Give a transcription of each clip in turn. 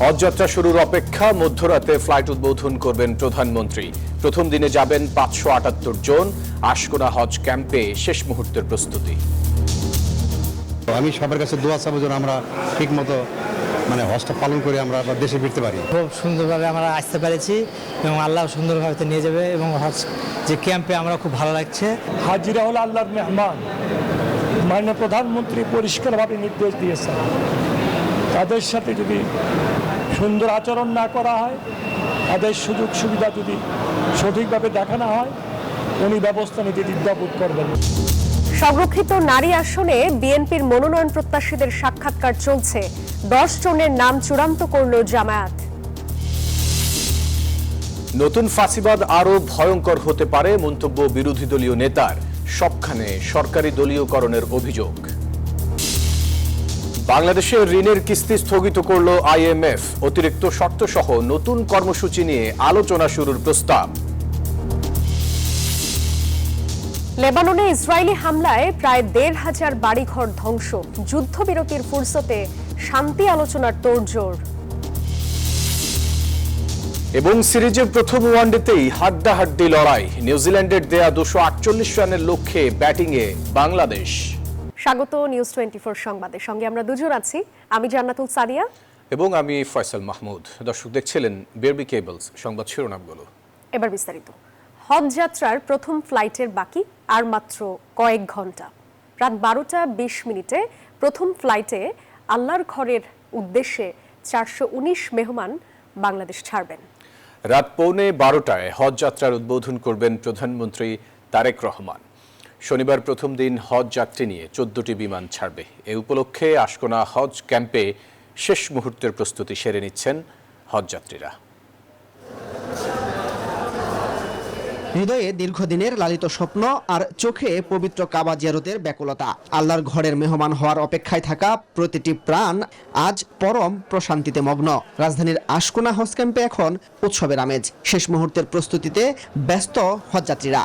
হজযাত্রা শুরুর অপেক্ষা, মধ্যরাতে ফ্লাইট উদ্বোধন করবেন প্রধানমন্ত্রী। প্রথম দিনে যাবেন ৫৭৮ জন। আশকোনা হজ ক্যাম্পে শেষ মুহূর্তের প্রস্তুতি। আমি সবার কাছে দোয়া চাবো যেন আমরা ঠিক মতো হজটা পালন করে আমরা দেশে ফিরতে পারি। খুব সুন্দরভাবে আমরা আসতে পেরেছি এবং আল্লাহ সুন্দরভাবে নিয়ে যাবে এবং হজ যে ক্যাম্পে আমরা খুব ভালো লাগছে। হাজিরা হল আল্লাহর মেহমান। মাননীয় প্রধানমন্ত্রী পরিষ্কারভাবে নির্দেশ দিয়েছেন, তাদের সাথে যদি সুন্দর আচরণ না করা হয়, তাদের সুযোগ সুবিধা যদি সঠিকভাবে দেখানো হয়, উনি ব্যবস্থা নিতে দ্বিধাবোধ করবেন। সংরক্ষিত নারী আসনে বিএনপির মনোনয়ন প্রত্যাশীদের সাক্ষাৎকার চলছে। 10 জনের নাম চূড়ান্ত করল জামায়াত। নতুন ফাঁসিবাদ আরো ভয়ঙ্কর হতে পারে, মন্তব্য বিরোধী দলীয় নেতার। সবখানে সরকারি দলীয়করণের অভিযোগ। বাংলাদেশের ঋণের কিস্তি স্থগিত করল IMF। অতিরিক্ত শর্ত সহ নতুন কর্মসূচি নিয়ে আলোচনা শুরুর প্রস্তাব। লেবাননে ইসরায়েলি হামলায় প্রায় ১৫০০ বাড়িঘর ধ্বংস। যুদ্ধবিরতির ফুরসতে শান্তি আলোচনার তোড়জোড়। এবং সিরিজের প্রথম ওয়ানডেতেই হাড্ডাহাড্ডি লড়াই। নিউজিল্যান্ডের দেয়া 248 রানের লক্ষ্যে ব্যাটিংয়ে বাংলাদেশ। স্বাগত নিউজ 24 সংবাদের সঙ্গে আমরা দুজন আছি। আমি জান্নাতুল সাদিয়া এবং আমি ফয়সাল মাহমুদ। দর্শক দেখছিলেন বিআরবি কেবলস সংবাদ শিরোনামগুলো। এবার বিস্তারিত। হজ যাত্রার প্রথম ফ্লাইটের বাকি আর মাত্র কয়েক ঘন্টা। রাত 12টা 20 মিনিটে প্রথম ফ্লাইটে আল্লাহর ঘরের উদ্দেশ্যে 419 মেহমান বাংলাদেশ ছাড়বেন। রাত 12:15টায় হজ যাত্রার উদ্বোধন করবেন প্রধানমন্ত্রী তারেক রহমান। শনিবার প্রথম দিন হজ যাত্রী নিয়ে 14টি বিমান ছাড়বে। এ উপলক্ষে আশকোনা হজ ক্যাম্পে শেষ মুহূর্তের প্রস্তুতি সেরে নিচ্ছেন হজ যাত্রীরা। হৃদয়ে দীর্ঘদিনের লালিত স্বপ্ন আর চোখে পবিত্র কাবা জিয়ারতের ব্যাকুলতা। আল্লাহর ঘরের মেহমান হওয়ার অপেক্ষায় থাকা প্রতিটি প্রাণ আজ পরম প্রশান্তিতে মগ্ন। রাজধানীর আশকোনা হজ ক্যাম্পে এখন উৎসবের আমেজ। শেষ মুহূর্তের প্রস্তুতিতে ব্যস্ত হজযাত্রীরা।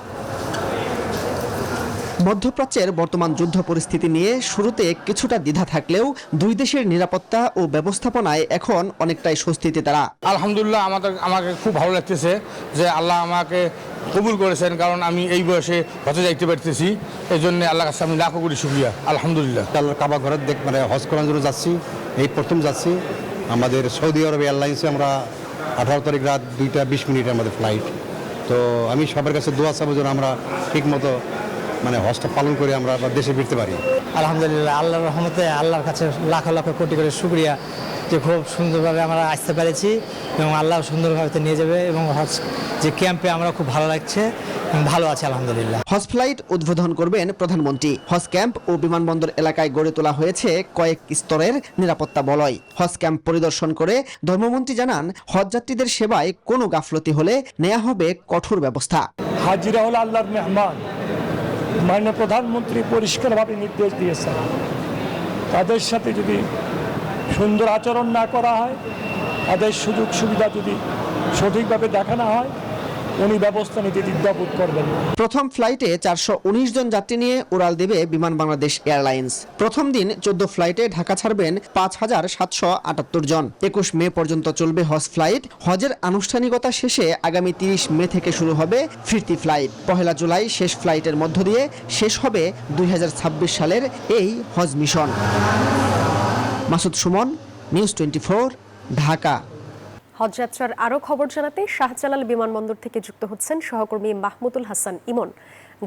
মধ্যপ্রাচ্যের বর্তমান যুদ্ধ পরিস্থিতি নিয়ে শুরুতে কিছুটা দ্বিধা থাকলেও দুই দেশের নিরাপত্তা ও ব্যবস্থাপনায় এখন অনেকটাই স্বস্তিতে তারা। আলহামদুলিল্লাহ, আমাকে খুব ভালো লাগতেছে যে আল্লাহ আমাকে কবুল করেছেন, কারণ আমি এই বয়সে হজে যাইতে পারতেছি। এই জন্য আল্লাহর কাছে আমি লাখো কোটি শুকরিয়া। আলহামদুলিল্লাহ। আল্লাহর কাবা ঘরের হজ করার জন্য যাচ্ছি, এই প্রথম যাচ্ছি। আমাদের সৌদি আরব এয়ারলাইন্সে আমরা 18 তারিখ রাত 2টা 20 মিনিটে আমাদের ফ্লাইট। তো আমি সবার কাছে দোয়া চাবো যেন আমরা ঠিক মতো হজটা পালন করে আমরা দেশে ফিরতে পারি। আলহামদুলিল্লাহ, আল্লাহর রহমতে আল্লাহর কাছে লাখ লাখ কোটি করে শুকরিয়া যে খুব সুন্দরভাবে আমরা আসতে পেরেছি এবং আল্লাহ সুন্দরভাবে নিয়ে যাবে এবং হজ যে ক্যাম্পে আমরা খুব ভালো লাগছে, ভালো আছে আলহামদুলিল্লাহ। হজ ফ্লাইট উদ্বোধন করবেন প্রধানমন্ত্রী। হজ ক্যাম্প ও বিমানবন্দর এলাকায় গড়ে তোলা হয়েছে কয়েক স্তরের নিরাপত্তা বলয়। হজ ক্যাম্প পরিদর্শন করে ধর্মমন্ত্রী জানান, হজযাত্রীদের সেবায় কোনো গাফলতি হলে নেওয়া হবে কঠোর ব্যবস্থা। হাজিরা হল আল্লাহর মেহমান। মাননীয় প্রধানমন্ত্রী পরিষ্কারভাবে নির্দেশ দিয়েছেন, তাদের সাথে যদি সুন্দর আচরণ না করা হয়, তাদের সুযোগ সুবিধা যদি সঠিকভাবে দেখানো হয়, উনি ব্যবস্থা নিতে দ্বিধাবোধ করবেন। প্রথম ফ্লাইটে 419 জন যাত্রী নিয়ে উড়াল দেবে বিমান বাংলাদেশ এয়ারলাইন্স। প্রথম দিন 14 ফ্লাইটে ঢাকা ছাড়বেন 5778 জন। 21 মে পর্যন্ত চলবে হজ ফ্লাইট। হজের আনুষ্ঠানিকতা শেষে আগামী 30 মে থেকে শুরু হবে ফিরতি ফ্লাইট। 1 জুলাই শেষ ফ্লাইটের মধ্য দিয়ে শেষ হবে 2026 সালের এই হজ মিশন। মাসুদ সুমন, নিউজ 24, ঢাকা। হজযাত্রার আরও খবর জানাতে শাহজালাল বিমানবন্দর থেকে যুক্ত হচ্ছেন সহকর্মী মাহমুদুল হাসান ইমন।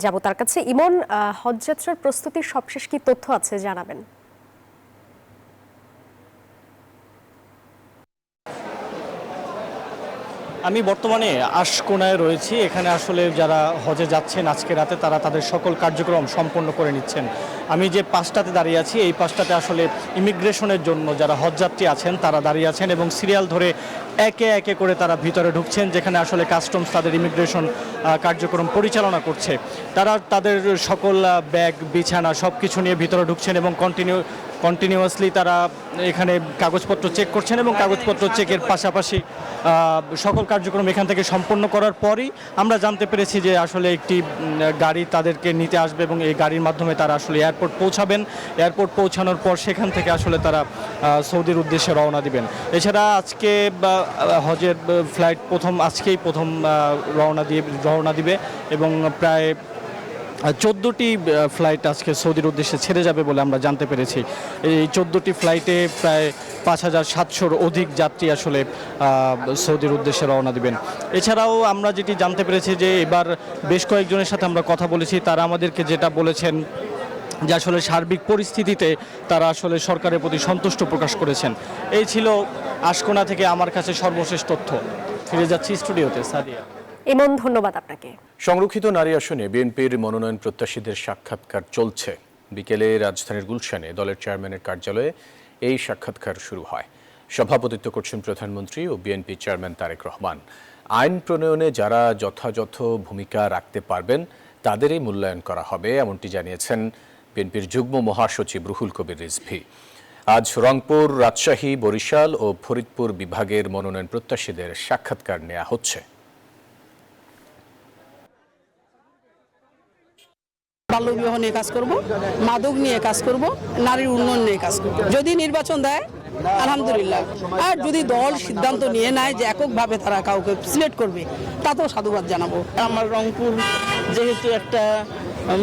যাব তার কাছে। ইমন, হজযাত্রার প্রস্তুতির সবশেষ কি তথ্য আছে জানাবেন? আমি বর্তমানে আশকোনায় রয়েছি। এখানে আসলে যারা হজে যাচ্ছেন আজকে রাতে, তারা তাদের সকল কার্যক্রম সম্পন্ন করে নিচ্ছেন। আমি যে পাশটাতে দাঁড়িয়ে আছি, এই পাশটাতে আসলে ইমিগ্রেশনের জন্য যারা হজযাত্রী আছেন তারা দাঁড়িয়ে আছেন এবং সিরিয়াল ধরে একে একে করে তারা ভিতরে ঢুকছেন, যেখানে আসলে কাস্টমস তাদের ইমিগ্রেশন কার্যক্রম পরিচালনা করছে। তারা তাদের সকল ব্যাগ বিছানা সব কিছু নিয়ে ভিতরে ঢুকছেন এবং কন্টিনিউয়াসলি তারা এখানে কাগজপত্র চেক করছেন এবং কাগজপত্র চেকের পাশাপাশি সকল কার্যক্রম এখান থেকে সম্পন্ন করার পরই আমরা জানতে পেরেছি যে আসলে একটি গাড়ি তাদেরকে নিতে আসবে এবং এই গাড়ির মাধ্যমে তারা আসলে এয়ারপোর্ট পৌঁছাবেন। এয়ারপোর্ট পৌঁছানোর পর সেখান থেকে আসলে তারা সৌদির উদ্দেশ্যে রওনা দিবেন। এছাড়া আজকে হজের ফ্লাইট আজকেই প্রথম রওনা দিবে এবং প্রায় 14টি ফ্লাইট আজকে সৌদির উদ্দেশ্যে ছেড়ে যাবে বলে আমরা জানতে পেরেছি। এই 14টি ফ্লাইটে প্রায় 5700-র অধিক যাত্রী আসলে সৌদির উদ্দেশ্যে রওনা দিবেন। এছাড়াও আমরা যেটি জানতে পেরেছি যে এবার বেশ কয়েকজনের সাথে আমরা কথা বলেছি, তারা আমাদেরকে যেটা বলেছেন যে আসলে সার্বিক পরিস্থিতিতে তারা আসলে সরকারের প্রতি সন্তুষ্ট প্রকাশ করেছেন। এই ছিল আশকোনা থেকে আমার কাছে সর্বশেষ তথ্য। ফিরে যাচ্ছি স্টুডিওতে। সাদিয়া। ইমন, ধন্যবাদ আপনাকে। সংরক্ষিত নারী আসনে বিএনপির মনোনয়ন প্রত্যাশীদের সাক্ষাৎকার চলছে। বিকেলে রাজধানীর গুলশানে দলের চেয়ারম্যানের কার্যালয়ে এই সাক্ষাৎকার শুরু হয়। সভাপতিত্ব করছেন প্রধানমন্ত্রী ও বিএনপি চেয়ারম্যান তারেক রহমান। আইন প্রণয়নে যারা যথাযথ ভূমিকা রাখতে পারবেন তাদেরই মূল্যায়ন করা হবে, এমনটি জানিয়েছেন বিএনপির যুগ্ম মহাসচিব রুহুল কবির রিজভী। আজ রংপুর, রাজশাহী, বরিশাল ও ফরিদপুর বিভাগের মনোনয়ন প্রত্যাশীদের সাক্ষাৎকার নেওয়া হচ্ছে। বাল্যবিবাহ নিয়ে কাজ করব, মাদক নিয়ে কাজ করব, নারীর উন্নয়ন নিয়ে কাজ করব। যদি নির্বাচন দেয় আলহামদুলিল্লাহ, আর যদি দল সিদ্ধান্ত নিয়ে নেয় যে এককভাবে তারা কাউকে সিলেক্ট করবে, তাতেও সাধুবাদ জানাবো। আমার রংপুর যেহেতু একটা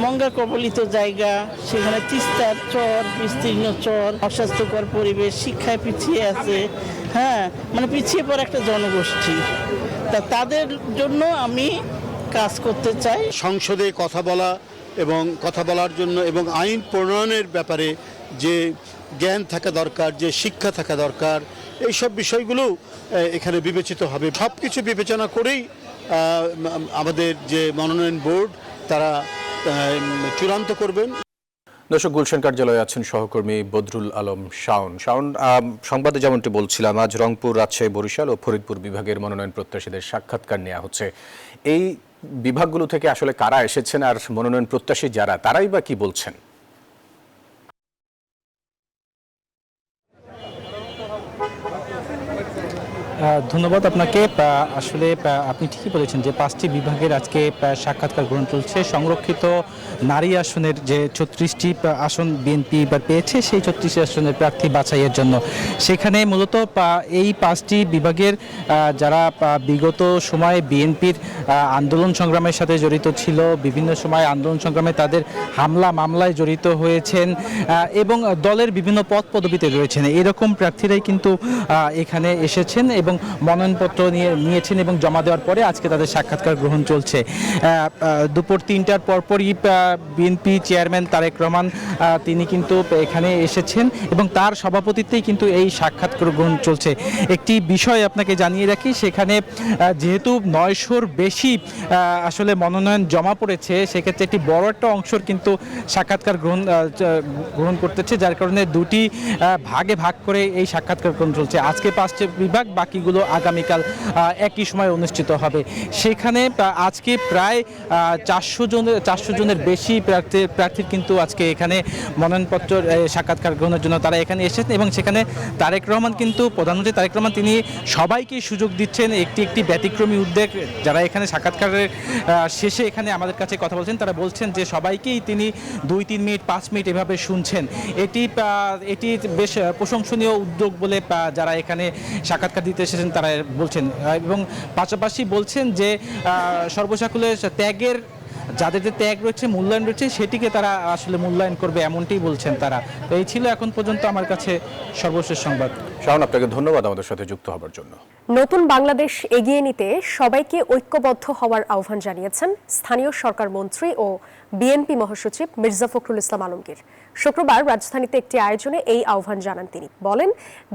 মঙ্গা কবলিত জায়গা, সেখানে তিস্তার চর, বিস্তীর্ণ চর, অস্বাস্থ্যকর পরিবেশ, শিক্ষায় পিছিয়ে আছে, মানে পিছিয়ে পড়া একটা জনগোষ্ঠী। তাদের জন্য আমি কাজ করতে চাই। সংসদে কথা বলা এবং কথা বলার জন্য এবং আইন প্রণয়নের ব্যাপারে যে জ্ঞান থাকা দরকার, যে শিক্ষা থাকা দরকার, এইসব বিষয়গুলো এখানে বিবেচিত হবে। সব কিছু বিবেচনা করেই আমাদের যে মনোনয়ন বোর্ড তারা চূড়ান্ত করবেন। দর্শক, গুলশান কার্যালয়ে আছেন সহকর্মী বদরুল আলম শাওন। সংবাদে যেমনটি বলছিলাম, আজ রংপুর, রাজশাহী, বরিশাল ও ফরিদপুর বিভাগের মনোনয়ন প্রত্যাশীদের সাক্ষাৎকার নেওয়া হচ্ছে। এই বিভাগগুলো থেকে আসলে কারা এসেছেন আর মনোনয়ন প্রত্যাশী যারা, তারাই বা কি বলছেন? ধন্যবাদ আপনাকে। আসলে আপনি ঠিকই বলেছেন যে 5টি বিভাগের আজকে সাক্ষাৎকার গ্রহণ চলছে। সংরক্ষিত নারী আসনের যে 36টি আসন বিএনপি এবার পেয়েছে, সেই 36টি আসনের প্রার্থী বাছাইয়ের জন্য সেখানে মূলত এই 5টি বিভাগের যারা বিগত সময়ে বিএনপির আন্দোলন সংগ্রামের সাথে জড়িত ছিল, বিভিন্ন সময় আন্দোলন সংগ্রামে তাদের হামলা মামলায় জড়িত হয়েছেন এবং দলের বিভিন্ন পদ পদবিতে রয়েছেন, এরকম প্রার্থীরাই কিন্তু এখানে এসেছেন এবং মনোনয়নপত্র নিয়েছেন এবং জমা দেওয়ার পরে আজকে তাদের সাক্ষাৎকার গ্রহণ চলছে। দুপুর 3টার পরপরই বিএনপি চেয়ারম্যান তারেক রহমান তিনি কিন্তু এখানে এসেছেন এবং তার সভাপতিত্বেই কিন্তু এই সাক্ষাৎকার গ্রহণ চলছে। একটি বিষয় আপনাকে জানিয়ে রাখি, সেখানে যেহেতু 900-র বেশি আসলে মনোনয়ন জমা পড়েছে, সেক্ষেত্রে একটি বড় একটা অংশের কিন্তু সাক্ষাৎকার গ্রহণ করতেছে, যার কারণে দুটি ভাগে ভাগ করে এই সাক্ষাৎকার গ্রহণ চলছে। আজকে 5টি বিভাগ, বাকিগুলো আগামীকাল একই সময় অনুষ্ঠিত হবে। সেখানে আজকে প্রায় 400 জনের বেশি প্রার্থীর কিন্তু আজকে এখানে মনোনয়নপত্র সাক্ষাৎকার গ্রহণের জন্য তারা এখানে এসেছেন এবং সেখানে তারেক রহমান কিন্তু প্রধানমন্ত্রী তারেক রহমান তিনি সবাইকে সুযোগ দিচ্ছেন। একটি ব্যতিক্রমী উদ্যোগ, যারা এখানে সাক্ষাৎকারের শেষে এখানে আমাদের কাছে কথা বলছেন তারা বলছেন যে সবাইকেই তিনি 2-3 মিনিট 5 মিনিট এভাবে শুনছেন। এটি বেশ প্রশংসনীয় উদ্যোগ বলে যারা এখানে সাক্ষাৎকার দিতে এসেছেন তারা বলছেন এবং পাশাপাশি বলছেন যে সর্বসাকুল্যে ত্যাগের যাদের যে ত্যাগ রয়েছে, মূল্যায়ন রয়েছে, সেটিকে তারা আসলে মূল্যায়ন করবে, এমনটি বলছেন তারা। তো এই ছিল এখন পর্যন্ত আমার কাছে সর্বশেষ সংবাদ। শাওন, আপনাকে ধন্যবাদ আমাদের সাথে যুক্ত হবার জন্য। নতুন বাংলাদেশ এগিয়ে নিতে সবাইকে ঐক্যবদ্ধ হওয়ার আহ্বান জানিয়েছেন স্থানীয় সরকার মন্ত্রী ও বিএনপি মহাসচিব মির্জা ফখরুল ইসলাম আলমগীর। শুক্রবার রাজধানীতে একটি আয়োজনে এই আহ্বান জানান তিনি। বলেন,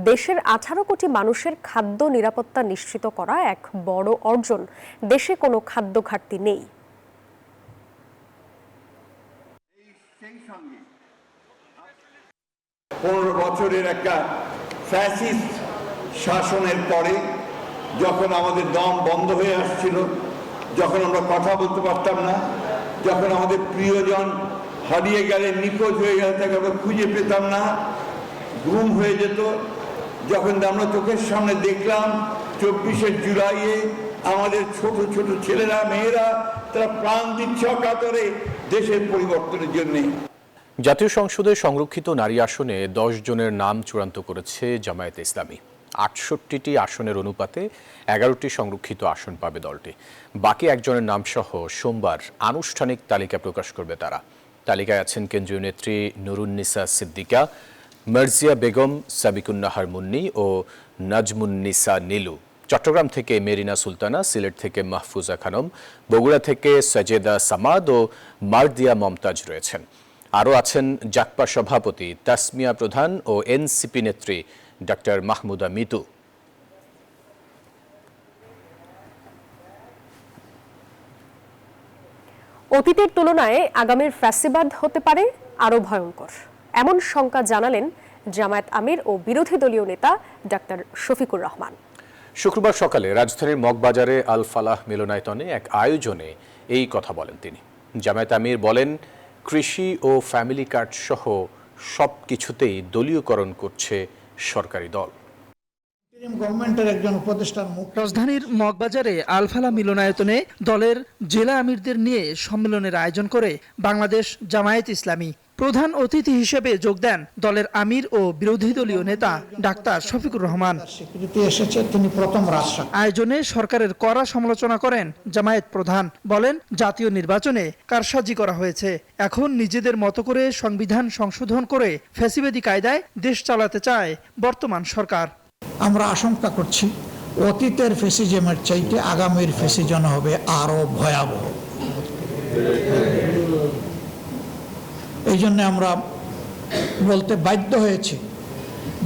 দেশের 18 কোটি মানুষের খাদ্য নিরাপত্তা নিশ্চিত করা এক বড় অর্জন। দেশে কোনো খাদ্য ঘাটতি নেই। 15 বছরের একটা ফ্যাসিস্ট শাসনের পরে যখন আমাদের দম বন্ধ হয়ে আসছিল, যখন আমরা কথা বলতে পারতাম না, যখন আমাদের প্রিয়জন হারিয়ে গেলে, নিখোঁজ হয়ে গেলে, তাকে আমরা খুঁজে পেতাম না, গুম হয়ে যেত। যখন আমরা চোখের সামনে দেখলাম 24শে জুলাইয়ে আমাদের ছোট ছোট ছেলেরা মেয়েরা তারা প্রাণ দিচ্ছে অকাতরে দেশের পরিবর্তনের জন্যে। জাতীয় সংসদে সংরক্ষিত নারী আসনে 10 জনের নাম চূড়ান্ত করেছে জামায়াতে ইসলামী। 68টি আসনের অনুপাতে 11টি সংরক্ষিত আসন পাবে দলটি। বাকি একজনের নাম সহ সোমবার আনুষ্ঠানিক তালিকা প্রকাশ করবে তারা। তালিকায় আছেন কেন্দ্রীয় নেত্রী নুরুন্নিসা সিদ্দিকা, মার্জিয়া বেগম, সাবিকুন্নাহার মুন্নি ও নাজমুন্নিসা নীলু। চট্টগ্রাম থেকে মেরিনা সুলতানা, সিলেট থেকে মাহফুজা খানম, বগুড়া থেকে সজেদা সামাদ ও মারদিয়া মমতাজ রয়েছেন। আরও আছেন জাকপা সভাপতি তাসমিয়া প্রধান ও এনসিপি নেত্রী ডক্টর মাহমুদা মিতু। অতীতের তুলনায় আগামীর ফ্যাসিবাদ হতে পারে আরও ভয়ঙ্কর, এমন শঙ্কা জানালেন জামায়াত আমির ও বিরোধী দলীয় নেতা ডক্টর শফিকুর রহমান। শুক্রবার সকালে রাজধানীর মগবাজারে আল ফালাহ মিলনায়তনে এক আয়োজনে এই কথা বলেন তিনি। জামায়াত আমির বলেন, কৃষি ও ফ্যামিলি কার্ড সহ সব কিছুতেই দলীয়করণ করছে সরকারি দল। রাজধানীর মগবাজারে আলফালা মিলনায়তনে দলের জেলা আমিরদের নিয়ে সম্মেলনের আয়োজন করে বাংলাদেশ জামায়াত ইসলামী। প্রধান অতিথি হিসেবে যোগ দেন দলের আমির ও বিরোধী দলীয় নেতা ডাক্তার শফিকুর রহমান। আয়োজনে সরকারের কড়া সমালোচনা করেন জামায়াত প্রধান। বলেন, জাতীয় নির্বাচনে কারসাজি করা হয়েছে, এখন নিজেদের মতো করে সংবিধান সংশোধন করে ফ্যাসিবাদী কায়দায় দেশ চালাতে চায় বর্তমান সরকার। আমরা আশঙ্কা করছি অতীতের ফ্যাসিজমের চাইতে আগামীর ফ্যাসিজম হবে আরো ভয়াবহ। এই জন্য আমরা বলতে বাধ্য হয়েছি,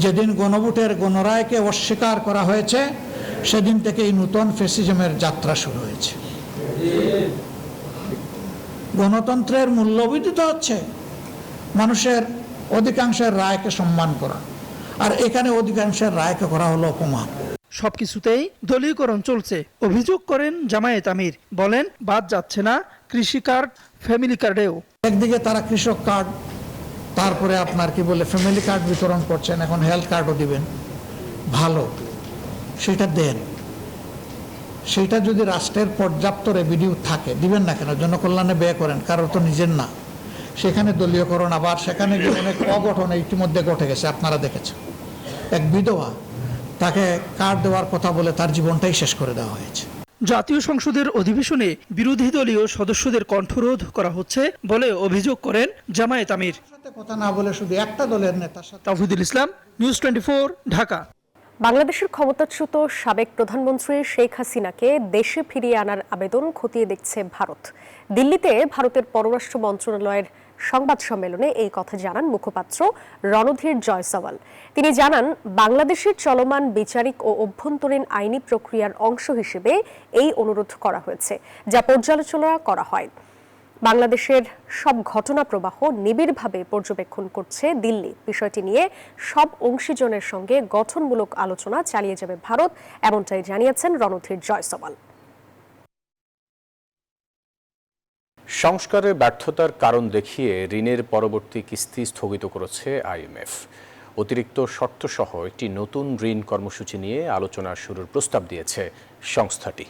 যেদিন গণভোটের গণরায়কে অস্বীকার করা হয়েছে সেদিন থেকে এই নতুন ফ্যাসিজমের যাত্রা শুরু হয়েছে। গণতন্ত্রের মূল্যবোধিত হচ্ছে মানুষের অধিকাংশের রায়কে সম্মান করা, আর এখানে অধিকাংশের রায়কে করা হলো অপমান। সবকিছুতেই দলীয়করণ চলছে অভিযোগ করেন জামায়াত আমির। বলেন, বাদ যাচ্ছে না কৃষি কার্ড, ফ্যামিলি কার্ডেও। একদিকে তারা কৃষক কার্ড, তারপরে আপনার কি বলে ফ্যামিলি কার্ড বিতরণ করছেন, এখন হেলথ কার্ডও দিবেন। ভালো, সেটা দেন। সেটা যদি রাষ্ট্রের পর্যাপ্ত রেভিনিউ থাকে দিবেন না কেন? জনকল্যাণে ব্যয় করেন, কারোর তো নিজের না। সেখানে দলীয়করণ, আবার সেখানে গিয়ে অনেক অঘটন ইতিমধ্যে ঘটে গেছে, আপনারা দেখেছেন। এক বিধবা, তাকে কার্ড দেওয়ার কথা বলে তার জীবনটাই শেষ করে দেওয়া হয়েছে। জাতীয় সংসদের অধিবেশনে বিরোধী দলীয় সদস্যদের কণ্ঠরোধ করা হচ্ছে বলে অভিযোগ করেন জামায়াত আমির। কথা না বলে শুধু একটা দলের নেতার সাথে। তাওহিদুল ইসলাম, নিউজ 24, ঢাকা। বাংলাদেশের ক্ষমতাচ্যুত সাবেক প্রধানমন্ত্রী শেখ হাসিনাকে দেশে ফিরিয়ে আনার আবেদন খতিয়ে দেখছে ভারত। দিল্লিতে ভারতের পররাষ্ট্র মন্ত্রণালয়ের সংবাদ সম্মেলনে এই কথা জানান মুখপাত্র রণধীর জয়সওয়াল। তিনি জানান, বাংলাদেশের চলমান বিচারিক ও অভ্যন্তরীণ আইনি প্রক্রিয়ার অংশ হিসেবে এই অনুরোধ করা হয়েছে, যা পর্যালোচনা করা হয়। বাংলাদেশের সব ঘটনা প্রবাহ নিবিড়ভাবে পর্যবেক্ষণ করছে দিল্লি। বিষয়টি নিয়ে সব অংশীজনের সঙ্গে গঠনমূলক আলোচনা চালিয়ে যাবে ভারত, এমনটাই জানিয়েছেন রণধীর জয়সওয়াল। সংস্কারের ব্যর্থতার কারণ দেখিয়ে ঋণের পরবর্তী কিস্তি স্থগিত করেছে আইএমএফ। অতিরিক্ত শর্তসহ একটি নতুন ঋণ কর্মসূচি নিয়ে আলোচনা শুরুর প্রস্তাব দিয়েছে সংস্থাটি।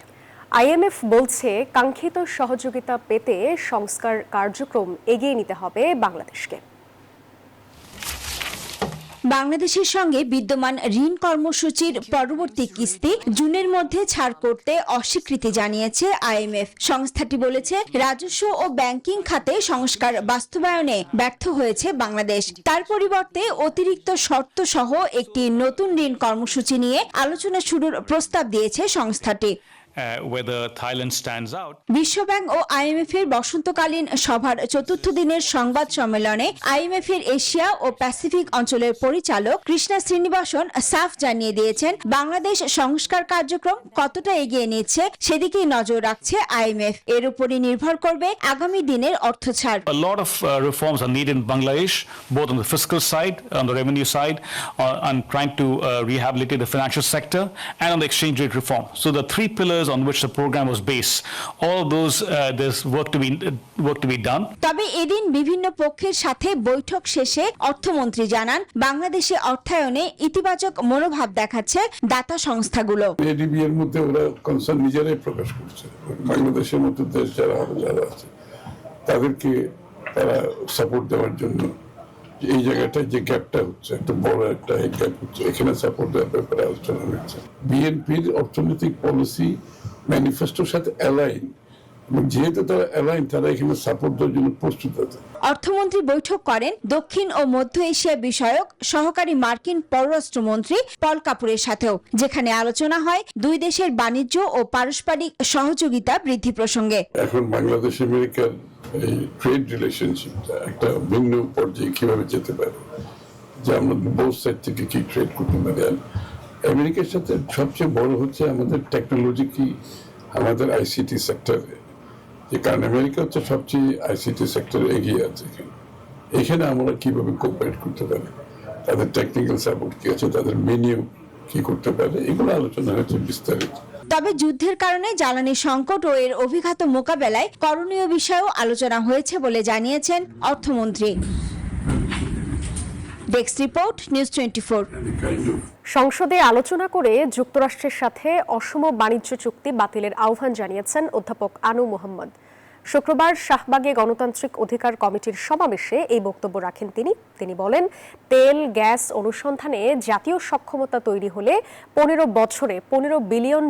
আইএমএফ বলছে, কাঙ্ক্ষিত সহযোগিতা পেতে সংস্কার কার্যক্রম এগিয়ে নিতে হবে বাংলাদেশকে। বাংলাদেশের সঙ্গে বিদ্যমান ঋণ কর্মসূচির পরবর্তী কিস্তি জুনের মধ্যে ছাড় করতে অস্বীকৃতি জানিয়েছে আইএমএফ। সংস্থাটি বলেছে, রাজস্ব ও ব্যাংকিং খাতে সংস্কার বাস্তবায়নে ব্যর্থ হয়েছে বাংলাদেশ। তার পরিবর্তে অতিরিক্ত শর্ত সহ একটি নতুন ঋণ কর্মসূচি নিয়ে আলোচনা শুরুর প্রস্তাব দিয়েছে সংস্থাটি। বিশ্বব্যাংক ও আইএমএফ এর বসন্তকালীন সভার চতুর্থ দিনের সংবাদ সম্মেলনে আইএমএফ এর এশিয়া ও প্যাসিফিক অঞ্চলের পরিচালক কৃষ্ণা শ্রীনিবাসন সাফ জানিয়ে দিয়েছেন, বাংলাদেশ সংস্কার কার্যক্রম কতটা এগিয়ে নিচ্ছে সেদিকেই নজর রাখছে আইএমএফ। এর উপরই নির্ভর করবে আগামী দিনের অর্থ ছাড়। A lot of reforms are needed in Bangladesh, both on the fiscal side, on the revenue side, on trying to rehabilitate the financial sector, and on the exchange rate reform. So the three pillars pillars on which the program was based. All those, there's work to be done. তবে এদিন বিভিন্ন পক্ষের সাথে বৈঠক শেষে অর্থমন্ত্রী জানান বাংলাদেশে অর্থায়নে ইতিবাচক মনোভাব দেখাচ্ছে দাতা সংস্থাগুলো। এডিবি এর মধ্যে ওরা কনসার্ন নিজেরাই প্রকাশ করছে, বাংলাদেশের মতো দেশ যারা আছে তাদেরকে তারা সাপোর্ট দেওয়ার জন্য এই জায়গাটায় যে গ্যাপটা হচ্ছে, একটা বড় একটা গ্যাপ হচ্ছে, এখানে সাপোর্ট দেওয়ার ব্যাপারে আলোচনা হচ্ছে। বিএনপির অর্থনৈতিক পলিসি ম্যানিফেস্টোর সাথে অ্যালাইন, এবং যেহেতু তারা অ্যালাইন, তারা এখানে সাপোর্ট দেওয়ার জন্য প্রস্তুত আছে। অর্থমন্ত্রী বৈঠক করেন দক্ষিণ ও মধ্য এশিয়া বিষয়ক সহকারী মার্কিন পররাষ্ট্রমন্ত্রী পল কাপুরের সাথেও, যেখানে আলোচনা হয় দুই দেশের বাণিজ্য ও পারস্পরিক সহযোগিতা বৃদ্ধি প্রসঙ্গে। এখন বাংলাদেশ আমেরিকার এই ট্রেড রিলেশনশিপটা একটা ভিন্ন পর্যায়ে কিভাবে যেতে পারে, যে আমরা বোথ সাইড থেকে কি ট্রেড করতে পারি। আর আমেরিকার সাথে সবচেয়ে বড় হচ্ছে আমাদের টেকনোলজি কি, আমাদের আইসিটি সেক্টরে, যে কারণ আমেরিকা হচ্ছে সবচেয়ে আইসিটি সেক্টরে এগিয়ে আছে। এখানে আমরা কিভাবে কোঅপারেট করতে পারি, তাদের টেকনিক্যাল সাপোর্ট কি আছে, তাদের মেনিউ কি করতে পারে, এগুলো আলোচনা হচ্ছে বিস্তারিত। তবে যুদ্ধের কারণে জ্বালানি সংকট ও এর অভিঘাত মোকাবেলায় করণীয় বিষয়েও আলোচনা হয়েছে বলে জানিয়েছেন অর্থমন্ত্রী। Desk report, news 24। সংসদে আলোচনা করে যুক্তরাষ্ট্রের সাথে অসম বাণিজ্য চুক্তি বাতিলের আহ্বান জানিয়েছেন অধ্যাপক আনু মোহাম্মদ। শুক্রবার শাহবাগে গণতান্ত্রিক অধিকার কমিটির সমাবেশে এই বক্তব্য রাখেন তিনি বলেন, তেল গ্যাস অনুসন্ধানে জাতীয় সক্ষমতা তৈরি হলে 15 বছরে $15 বিলিয়ন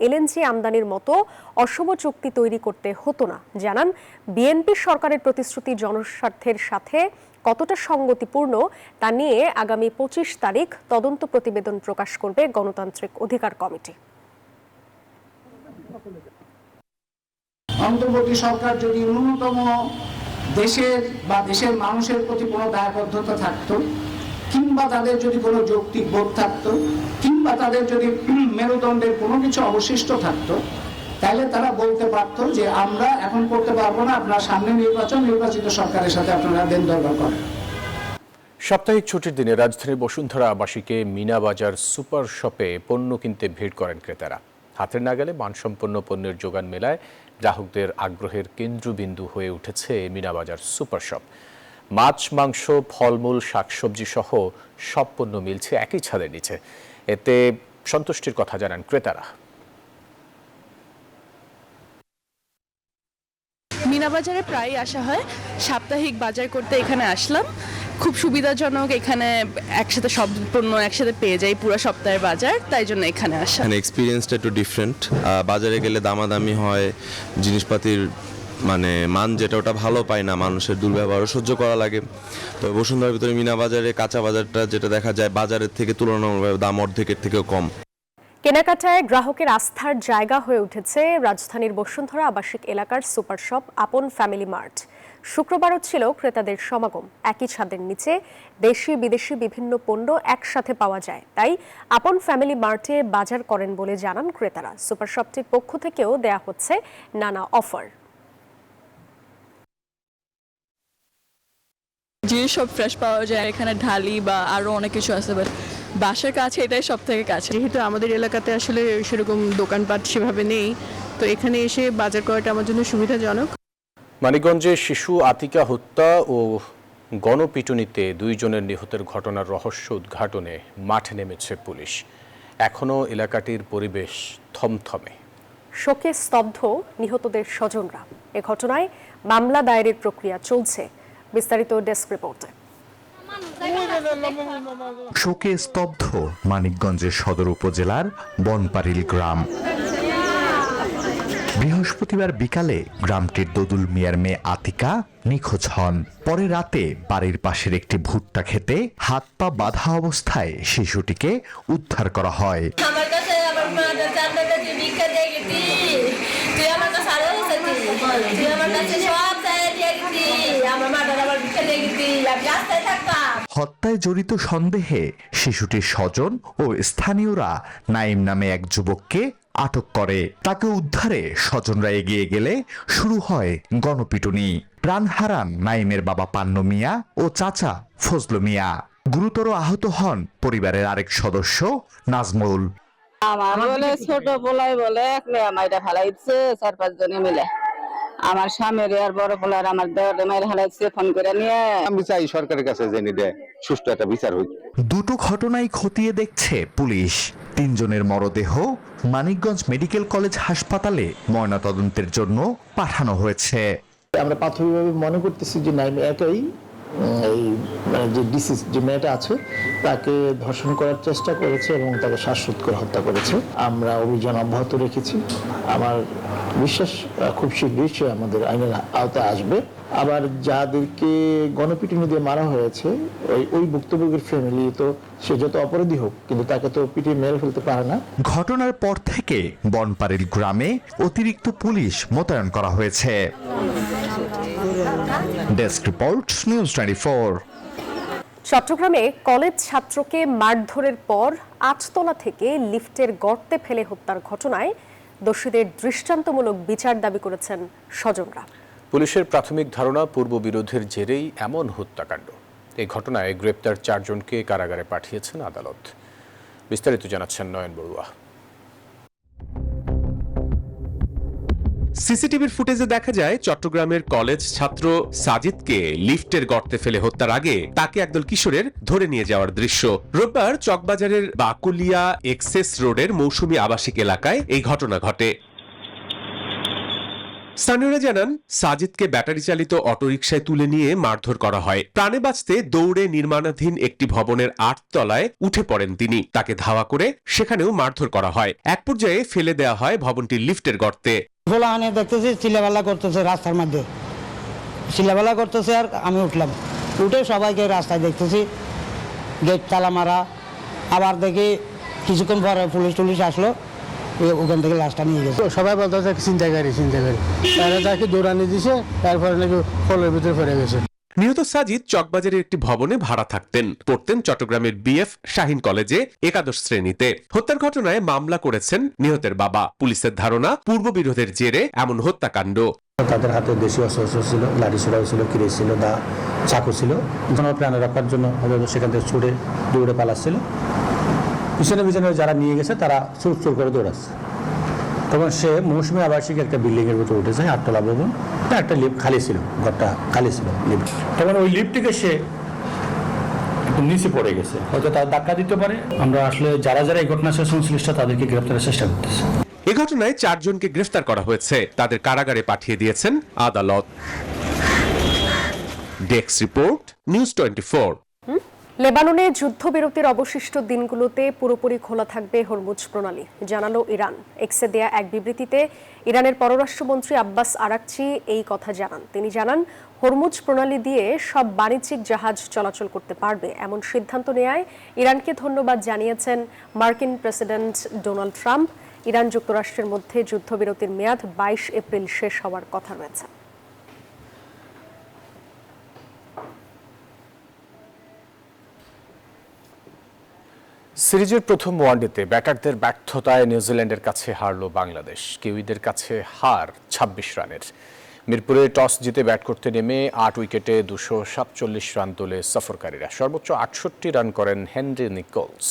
এলএনজি আমদানির মতো অসম চুক্তি তৈরি করতে হতো না। জানান, বিএনপি সরকারের প্রতিশ্রুতি জনস্বার্থের সাথে কতটা সঙ্গতিপূর্ণ তা নিয়ে আগামী 25 তারিখ তদন্ত প্রতিবেদন প্রকাশ করবে গণতান্ত্রিক অধিকার কমিটি। অন্তর্বর্তী সরকার যদি ন্যূনতম দেশের বা দেশের মানুষের প্রতি কোনো দায়বদ্ধতা থাকতো, কিংবা তাদের যদি কোনো যৌক্তিক বোধ থাকতো, কিংবা তাদের যদি মেরুদণ্ডের কোনো কিছু অবশিষ্ট থাকতো, তাহলে তারা বলতে পারতো যে আমরা এখন করতে পারবো না, আপনারা সামনে নির্বাচিত সরকারের সাথে আপনারা দেন দরবার করেন। সাপ্তাহিক ছুটির দিনে রাজধানীর বসুন্ধরা আবাসিকে মিনা বাজার সুপার শপে পণ্য কিনতে ভিড় করেন ক্রেতারা। হাতের নাগালে মানসম্পন্ন পণ্যের যোগান মেলায় গ্রাহকদের আগ্রহের কেন্দ্রবিন্দু হয়ে উঠেছে মিনা বাজার সুপার শপ। মাছ, মাংস, ফলমূল, শাকসবজি সহ সব পণ্য মিলছে একই ছাদের নিচে। এতে সন্তুষ্টির কথা জানান ক্রেতারা। মিনা বাজারে প্রায় আসা হয়, সাপ্তাহিক বাজার করতে এখানে আসলাম। খুব সুবিধাজনক, এখানে একসাথে সব পণ্য একসাথে পেয়ে যাই, পুরো সপ্তাহের বাজার, তাই জন্য এখানে আসা। এক্সপিরিয়েন্সটা একটু ডিফারেন্ট। বাজারে গেলে দামাদামি হয়, জিনিসপাতির মানে মান যেটা ওটা ভালো পায় না, মানুষের দুর্ব্যবহারও সহ্য করা লাগে। তো বসুন্ধরার ভিতরে মিনা বাজারে কাঁচা বাজারটা যেটা দেখা যায় বাজারের থেকে তুলনামূলকভাবে দাম অর্ধেকের থেকেও কম। কেনাকাটায় গ্রাহকের আস্থার জায়গা হয়ে উঠেছে রাজধানীর বসুন্ধরা আবাসিক এলাকার সুপার শপ আপন ফ্যামিলি মার্ট। শুক্রবারও ছিল ক্রেতাদের সমাগম। একই ছাদের নিচে দেশি বিদেশি বিভিন্ন পণ্য একসাথে পাওয়া যায়, তাই আপন ফ্যামিলি মার্টে বাজার করেন বলে জানান ক্রেতারা। সুপার শপটির পক্ষ থেকেও দেয়া হচ্ছে নানা অফার। জিনিস সব ফ্রেশ পাওয়া যায় এখানে, ঢালি বা আরও অনেক কিছু আছে, বাট বাসার কাছে এটাই সব থেকে কাছে। যেহেতু আমাদের এলাকাতে আসলে সেরকম দোকানপাট সেভাবে নেই, তো এখানে এসে বাজার করাটা আমার জন্য সুবিধাজনক। মানিকগঞ্জে শিশু আতিকা হত্যা ও গণপিটুনিতে 2 জনের নিহতের ঘটনার রহস্য উদ্ঘাটনে মাঠে নেমেছে পুলিশ। এখনও এলাকাটির পরিবেশ থমথমে। শোকে স্তব্ধ নিহতদের স্বজনরা। এ ঘটনায় মামলা দায়েরের প্রক্রিয়া চলছে। বিস্তারিত ডেস্ক রিপোর্টে। শোকে স্তব্ধ মানিকগঞ্জের সদর উপজেলার বনপারিল গ্রাম। বৃহস্পতিবার বিকালে গ্রামটির দদুল মিয়ার মেয়ে আতিকা নিখোঁজ হন। পরে রাতে বাড়ির পাশের একটি ভুট্টা খেতে হাত পা বাঁধা অবস্থায় শিশুটিকে উদ্ধার করা হয়। হত্যায় জড়িত সন্দেহে শিশুটির স্বজন ও স্থানীয়রা নাইম নামে এক যুবককে আটক করে। তাকে উদ্ধারে স্বজনরা এগিয়ে গেলে শুরু হয় গণপিটুনি। প্রাণ হারান নাইমের বাবা পান্নু মিয়া ও চাচা ফজলু মিয়া। গুরুতর আহত হন পরিবারের আরেক সদস্য নাজমুল। আমার বলে ছোট পোলাই বলে এক মেয়ে মাইটা ফেলাইছে 4-5 জনে মিলে। আমার স্বামীর আর বড় পোলার আমার দেওয়ারে মাইরা ফেলাইছে ফোন করে নিয়ে। আমি চাই সরকারের কাছে জেনে দেয় সুষ্ঠু একটা বিচার হোক। দুটো ঘটনাই খতিয়ে দেখছে পুলিশ। 3 জনের মরদেহ মানিকগঞ্জ মেডিকেল কলেজ হাসপাতালে ময়নাতদন্তের জন্য পাঠানো হয়েছে। আমরা প্রাথমিকভাবে মনে করতেছি যে নাইম একাই এই যে ডিসিজ যে মেয়েটা আছে তাকে ধর্ষণ করার চেষ্টা করেছে এবং তাকে শ্বাসরোধ করে হত্যা করেছে। আমরা অভিযান অব্যাহত রেখেছি। আমার বিশ্বাস খুব শীঘ্রই সে আমাদের আইনের আওতায় আসবে। আবার যাদেরকে গণপিটুনি দিয়ে মারা হয়েছে ওই ভুক্তভোগীর ফ্যামিলি তো সে যত অপরাধী হোক কিন্তু তাকে তো পিটিয়ে মেরে ফেলতে পারে না। ঘটনার পর থেকে বনপাড়িল গ্রামে অতিরিক্ত পুলিশ মোতায়েন করা হয়েছে। Desk report, news 24। চট্টগ্রামে কলেজ ছাত্রকে মারধরের পর 8 তলা থেকে লিফটের গর্তে ফেলে হত্যার ঘটনায় দোষীদের দৃষ্টান্তমূলক বিচার দাবি করেছেন স্বজনরা। পুলিশের প্রাথমিক ধারণা পূর্ববিরোধের জেরেই এমন হত্যাকাণ্ড। এই ঘটনায় গ্রেপ্তার 4 জনকে কারাগারে পাঠিয়েছেন আদালত। বিস্তারিত জানাচ্ছেন নয়ন বড়ুয়া। সিসিটিভির ফুটেজে দেখা যায় চট্টগ্রামের কলেজ ছাত্র সাজিদকে লিফটের গর্তে ফেলে হত্যার আগে তাকে একদল কিশোরের ধরে নিয়ে যাওয়ার দৃশ্য। রোববার চকবাজারের বাকুলিয়া এক্সেস রোডের মৌসুমী আবাসিক এলাকায় এই ঘটনা ঘটে। স্থানীয়রা জানান, সাজিদকে ব্যাটারি চালিত অটোরিকশায় তুলে নিয়ে মারধর করা হয়। প্রাণে বাঁচতে দৌড়ে নির্মাণাধীন একটি ভবনের 8 তলায় উঠে পড়েন তিনি। তাকে ধাওয়া করে সেখানেও মারধর করা হয়। এক পর্যায়ে ফেলে দেওয়া হয় ভবনটির লিফটের গর্তে। ভোলাহানে দেখতেছি চিল্লাপাল্লা করতেছে, রাস্তার মধ্যে চিল্লাপাল্লা করতেছে, আর আমি উঠলাম। উঠে সবাইকে রাস্তায় দেখতেছি গেট তালা মারা। আবার দেখি কিছুক্ষণ পরে পুলিশ টুলিশ আসলো, ওখান থেকে লাশটা নিয়ে গেছে। সবাই বলতেছে ছিনতাইকারী তারা তাকে দৌড়ানি দিছে, তারপরে নাকি ফলের ভিতরে পড়ে গেছে। নিহত সাজিদ চকবাজারের একটি ভবনে ভাড়া থাকতেন। পড়তেন চট্টগ্রামের বিএফ শাহীন কলেজে একাদশ শ্রেণীতে। হত্যার ঘটনায় মামলা করেছেন নিহতের বাবা। পুলিশের ধারণা পূর্ববিরোধের জেরে এমন হত্যাকাণ্ড। তাদের হাতে দেশি অস্ত্র ছিল, লাঠি ছোড়াও ছিল, কিরে ছিল, দা চাকু ছিল। প্রাণে রক্ষার জন্য সেখান থেকে ছুটে দৌড়ে পালাচ্ছিল। পিছনে পিছনে যারা নিয়ে গেছে তারা চুর করে দৌড়াচ্ছে। তখন সে মৌসুমী আবাসিক একটা বিল্ডিং এর ভিতরে উঠেছে, 8 তলা ভবন। একটা লিফট খালি ছিল, ঘরটা খালি ছিল লিফট। তখন ওই লিফট থেকে সে নিচে পড়ে গেছে, হয়তো তার ধাক্কা দিতে পারে। আমরা আসলে যারা যারা এই ঘটনার সাথে সংশ্লিষ্ট তাদেরকে গ্রেফতারের চেষ্টা করতেছি। এই ঘটনায় 4 জনকে গ্রেফতার করা হয়েছে। তাদের কারাগারে পাঠিয়ে দিয়েছেন আদালত। Desk report, news 24। লেবাননে যুদ্ধবিরতির অবশিষ্ট দিনগুলোতে পুরোপুরি খোলা থাকবে হরমুজ প্রণালী, জানালো ইরান। এক্সে দেয়া এক বিবৃতিতে ইরানের পররাষ্ট্রমন্ত্রী আব্বাস আরাকচি এই কথা জানান। তিনি জানান, হরমুজ প্রণালী দিয়ে সব বাণিজ্যিক জাহাজ চলাচল করতে পারবে। এমন সিদ্ধান্ত নেয়ায় ইরানকে ধন্যবাদ জানিয়েছেন মার্কিন প্রেসিডেন্ট ডোনাল্ড ট্রাম্প। ইরান যুক্তরাষ্ট্রের মধ্যে যুদ্ধবিরতির মেয়াদ 22 এপ্রিল শেষ হওয়ার কথা রয়েছে। সিরিজের প্রথম ওয়ানডেতে ব্যাটারদের ব্যর্থতায় নিউজিল্যান্ডের কাছে হারল বাংলাদেশ। কিউইদের কাছে হার 26 রানের। মিরপুরে টস জিতে ব্যাট করতে নেমে 8 উইকেটে 247 রান তোলে সফরকারীরা। সর্বোচ্চ 68 রান করেন হেনরি নিকোলস।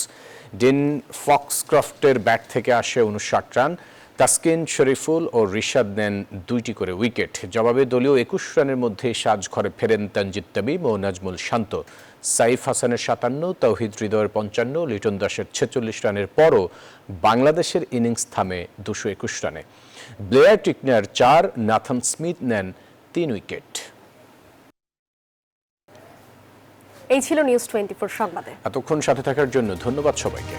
ডিন ফক্সক্রফটের ব্যাট থেকে আসে 59 রান। তাসকিন শরীফুল ও রিশাদ নেন 2টি করে উইকেট। জবাবে দলীয় 21 রানের মধ্যে সাজঘরে ফেরেন তানজিদ তামিম ও নাজমুল শান্ত। সাইফ হাসানের 57, তৌহিদ হৃদয়ের 55, লিটন দাসের 46 রানের পরও বাংলাদেশের ইনিংস থামে 221 রানে। ব্লেয়ার টিকনার 4, নাথান স্মিথ নেন 3 উইকেট। এই ছিল নিউজ 24 সংবাদে। এতক্ষণ সাথে থাকার জন্য ধন্যবাদ সবাইকে।